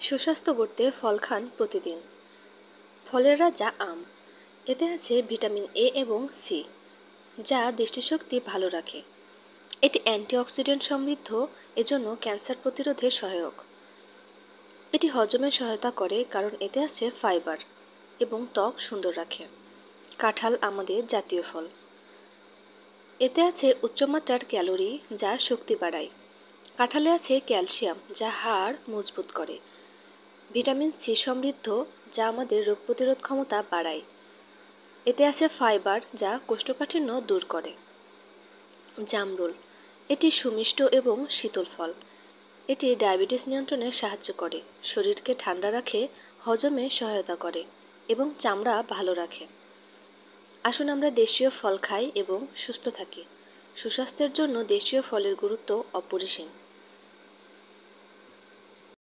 সুস্বাস্থ্য করতে ফল খান প্রতিদিন। ফলের রাজা আম। এতে আছে ভিটামিন এ এবং সি, যা দৃষ্টিশক্তি ভালো রাখে। এটি অ্যান্টিঅক্সিডেন্ট সমৃদ্ধ, এজন্য ক্যান্সার প্রতিরোধে সহায়ক। এটি হজমে সহায়তা করে কারণ এতে আছে ফাইবার এবং ত্বক সুন্দর রাখে। কাঁঠাল আমাদের জাতীয় ফল। এতে আছে উচ্চমাত্রার ক্যালোরি, যা শক্তি বাড়ায়। কাঁঠালে আছে ক্যালসিয়াম, যা হাড় মজবুত করে। ভিটামিন সি সমৃদ্ধ, যা আমাদের রোগ প্রতিরোধ ক্ষমতা বাড়ায়। এতে আছে ফাইবার, যা কোষ্ঠকাঠিন্য দূর করে। জামরুল, এটি সুমিষ্ট এবং শীতল ফল। এটি ডায়াবেটিস নিয়ন্ত্রণে সাহায্য করে, শরীরকে ঠান্ডা রাখে, হজমে সহায়তা করে এবং চামড়া ভালো রাখে। আসুন আমরা দেশীয় ফল খাই এবং সুস্থ থাকি। সুস্বাস্থ্যের জন্য দেশীয় ফলের গুরুত্ব অপরিসীম।